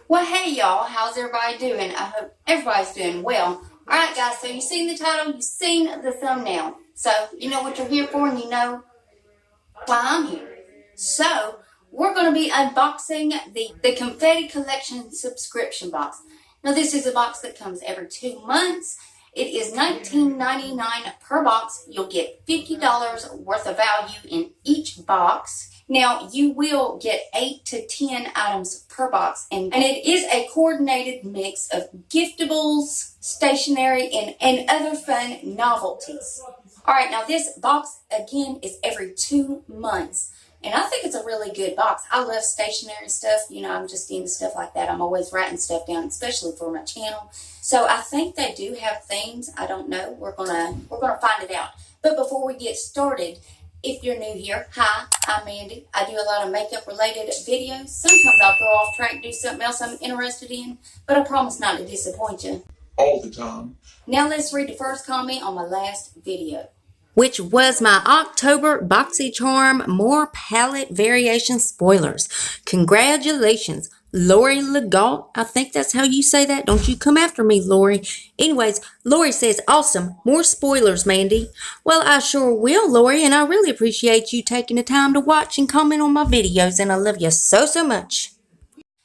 Well, hey y'all, how's everybody doing? I hope everybody's doing well. Alright guys, so you've seen the title, you've seen the thumbnail. So, you know what you're here for and you know why I'm here. So, we're going to be unboxing the Confetti Collection subscription box. Now this is a box that comes every 2 months. It is $19.99 per box. You'll get $50 worth of value in each box. Now, you will get 8 to 10 items per box, and it is a coordinated mix of giftables, stationery, and other fun novelties. Alright, now this box, again, is every 2 months, and I think it's a really good box. I love stationery stuff. You know, I'm just into stuff like that. I'm always writing stuff down, especially for my channel. So I think they do have themes. I don't know. We're gonna find it out. But before we get started, if you're new here, hi, I'm Mandy. I do a lot of makeup related videos. Sometimes I'll go off track and do something else I'm interested in, but I promise not to disappoint you. All the time. Now let's read the first comment on my last video, which was my October BoxyCharm More Palette Variation Spoilers. Congratulations, Lori Legault. I think that's how you say that. Don't you come after me, Lori. Anyways, Lori says, awesome. More spoilers, Mandy. Well, I sure will, Lori, and I really appreciate you taking the time to watch and comment on my videos, and I love you so, so much.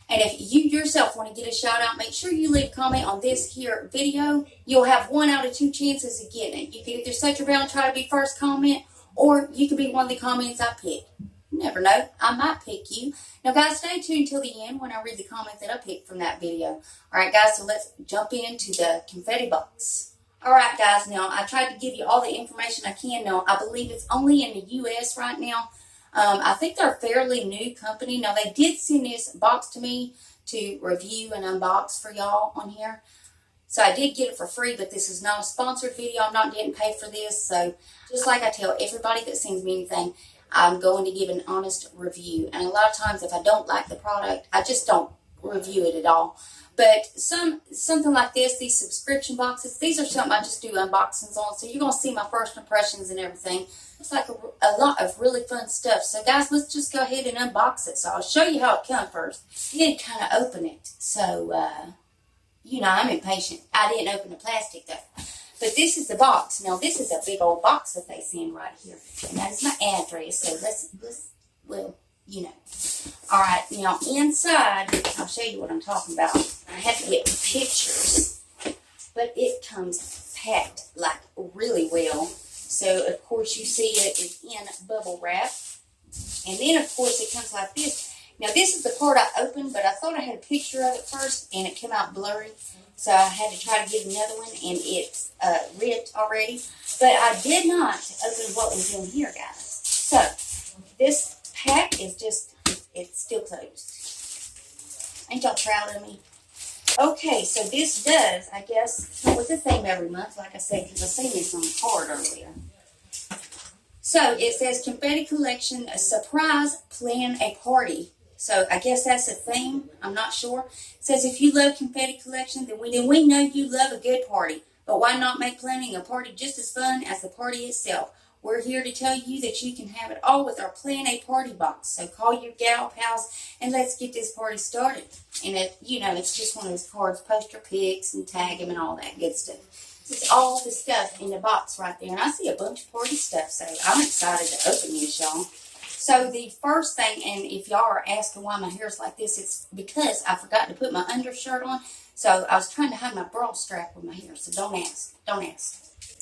And if you yourself want to get a shout out, make sure you leave a comment on this here video. You'll have 1 out of 2 chances of getting it. You can either set your bell and try to be first comment, or you could be one of the comments I pick. You never know. I might pick you. Now, guys, stay tuned till the end when I read the comments that I picked from that video. Alright, guys, so let's jump into the confetti box. Alright, guys, now I tried to give you all the information I can. Now, I believe it's only in the U.S. right now. I think they're a fairly new company. Now, they did send this box to me to review and unbox for y'all on here. So, I did get it for free, but this is not a sponsored video. I'm not getting paid for this. So, just like I tell everybody that sends me anything, I'm going to give an honest review. And a lot of times, if I don't like the product, I just don't review it at all. But something like this, these subscription boxes, these are something I just do unboxings on. So, you're going to see my first impressions and everything. It's like a lot of really fun stuff. So, guys, let's just go ahead and unbox it. So, I'll show you how it comes first. Then kind of open it. So, you know, I'm impatient. I didn't open the plastic, though. But this is the box. Now, this is a big old box that they send right here. And that is my address. So, well, you know. All right, now, inside, I'll show you what I'm talking about. I have to get pictures. But it comes packed, like, really well. So, of course, you see it is in bubble wrap. And then, of course, it comes like this. Now, this is the part I opened, but I thought I had a picture of it first, and it came out blurry. So, I had to try to get another one, and it's ripped already. But I did not open what was in here, guys. So, this pack is just, it's still closed. Ain't y'all proud of me? Okay, so this does, I guess, come with a theme every month, like I said, because I seen this on the card earlier. So, it says Confetti Collection, a surprise, plan a party. So, I guess that's a theme. I'm not sure. It says, if you love Confetti Collection, then we know you love a good party. But why not make planning a party just as fun as the party itself? We're here to tell you that you can have it all with our Plan a Party box. So call your gal pals and let's get this party started. And you know, it's just one of those cards, post your pics and tag them and all that good stuff. It's all the stuff in the box right there. And I see a bunch of party stuff, so I'm excited to open this, y'all. So the first thing, and if y'all are asking why my hair is like this, it's because I forgot to put my undershirt on. So I was trying to hide my bra strap with my hair. So don't ask. Don't ask.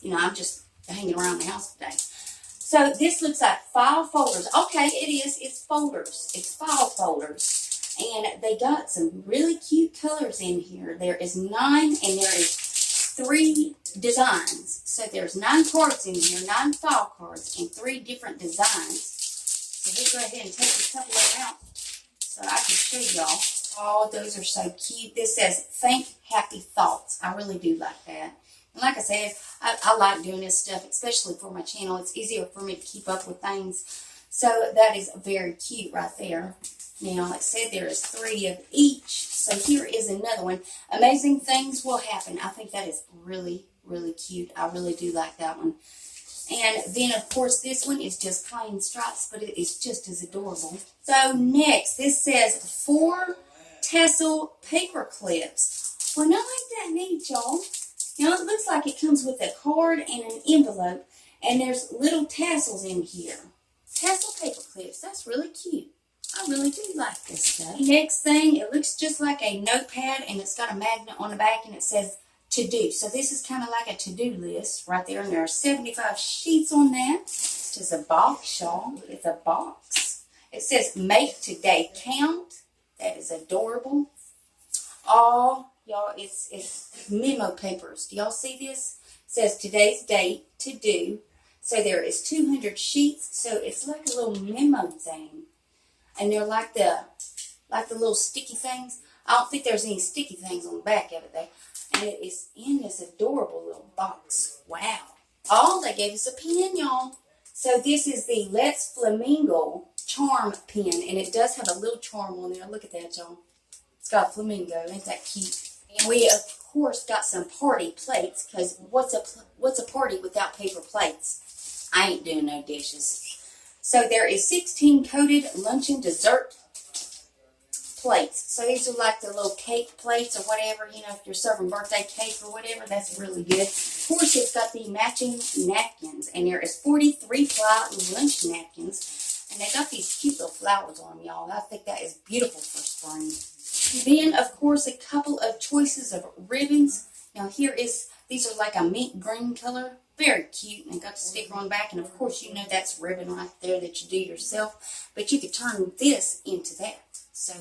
You know, I'm just hanging around the house today. So this looks like file folders. Okay, it is. It's folders. It's file folders. And they got some really cute colors in here. There is 9 and there is 3 designs. So there's 9 cards in here, 9 file cards, and 3 different designs. So we'll go ahead and take a couple of them out so I can show y'all. Oh, those are so cute. This says, think happy thoughts. I really do like that. And like I said, I like doing this stuff, especially for my channel. It's easier for me to keep up with things. So that is very cute right there. Now, it said there is 3 of each. So here is another one. Amazing things will happen. I think that is really, really cute. I really do like that one. And then, of course, this one is just plain stripes, but it is just as adorable. So next, this says 4 tassel paper clips. Well, not like that neat, y'all. You know, it looks like it comes with a card and an envelope, and there's little tassels in here. Tassel paper clips, that's really cute. I really do like this stuff. Next thing, it looks just like a notepad, and it's got a magnet on the back, and it says to do. So this is kind of like a to-do list right there, and there are 75 sheets on that. It's just a box, y'all. It's a box. It says make today count. That is adorable. Oh, y'all, it's memo papers. Do y'all see this? It says today's date, to do. So there is 200 sheets. So it's like a little memo thing. And they're like the little sticky things. I don't think there's any sticky things on the back of it though. And it is in this adorable little box. Wow. Oh, they gave us a pen, y'all. So this is the Let's Flamingo charm pen. And it does have a little charm on there. Look at that, y'all. It's got a flamingo. Ain't that cute? And we, of course, got some party plates. Because what's a party without paper plates? I ain't doing no dishes. So there is 16 coated luncheon dessert plates. So these are like the little cake plates or whatever, you know, if you're serving birthday cake or whatever, that's really good. Of course, it's got the matching napkins, and there is 43 ply lunch napkins, and they got these cute little flowers on them, y'all. I think that is beautiful for spring. Then, of course, a couple of choices of ribbons. Now, these are like a mint green color. Very cute, and got the sticker on the back, and of course you know that's ribbon right there that you do yourself, but you could turn this into that. So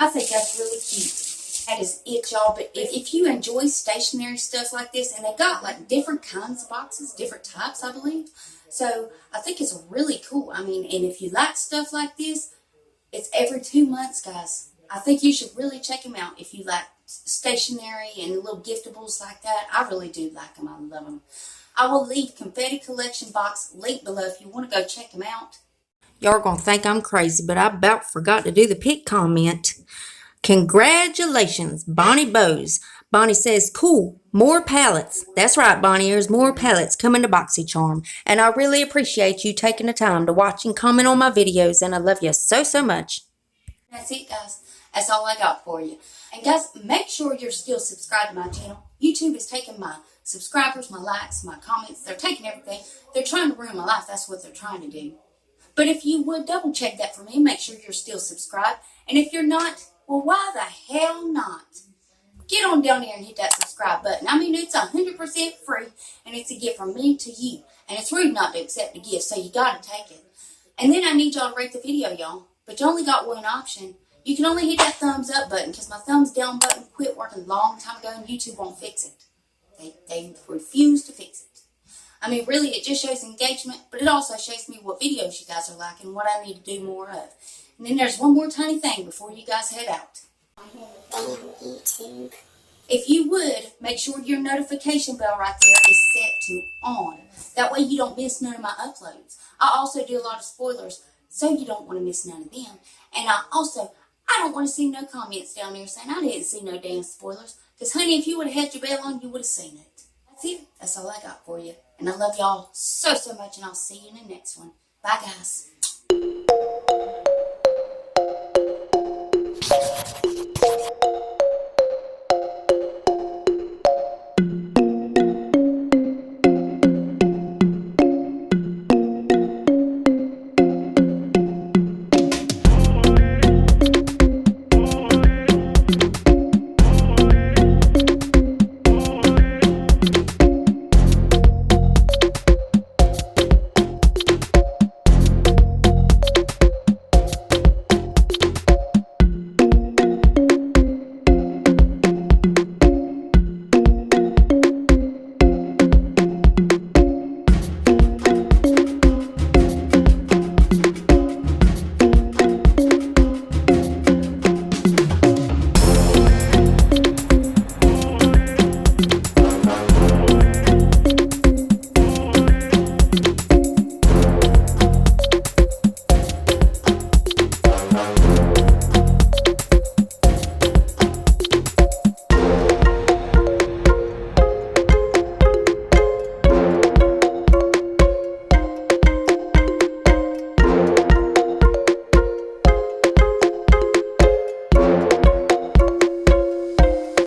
I think that's really cute. That is it, y'all. But if you enjoy stationery stuff like this, and they got like different kinds of boxes, different types, I believe. So I think it's really cool. I mean, and if you like stuff like this, it's every 2 months, guys. I think you should really check them out if you like stationery and little giftables like that. I really do like them. I love them. I will leave Confetti Collection Box link below if you want to go check them out. Y'all are going to think I'm crazy, but I about forgot to do the pick comment. Congratulations, Bonnie Bose. Bonnie says, cool, more palettes. That's right, Bonnie, there's more palettes coming to BoxyCharm. And I really appreciate you taking the time to watch and comment on my videos, and I love you so, so much. That's it, guys. That's all I got for you. And guys, make sure you're still subscribed to my channel. YouTube is taking my subscribers, my likes, my comments. They're taking everything. They're trying to ruin my life. That's what they're trying to do. But if you would double check that for me, make sure you're still subscribed. And if you're not, well, why the hell not? Get on down there and hit that subscribe button. I mean, it's 100% free, and it's a gift from me to you. And it's rude not to accept a gift, so you got to take it. And then I need y'all to rate the video, y'all. But you only got one option. You can only hit that thumbs up button, because my thumbs down button quit working a long time ago, and YouTube won't fix it. They refuse to fix it. I mean, really, it just shows engagement, but it also shows me what videos you guys are liking and what I need to do more of. And then there's one more tiny thing before you guys head out. YouTube. If you would, make sure your notification bell right there is set to on. That way you don't miss none of my uploads. I also do a lot of spoilers, so you don't want to miss none of them. And I don't want to see no comments down there saying I didn't see no damn spoilers. Because, honey, if you would have had your bell on, you would have seen it. That's it. That's all I got for you. And I love y'all so, so much, and I'll see you in the next one. Bye, guys.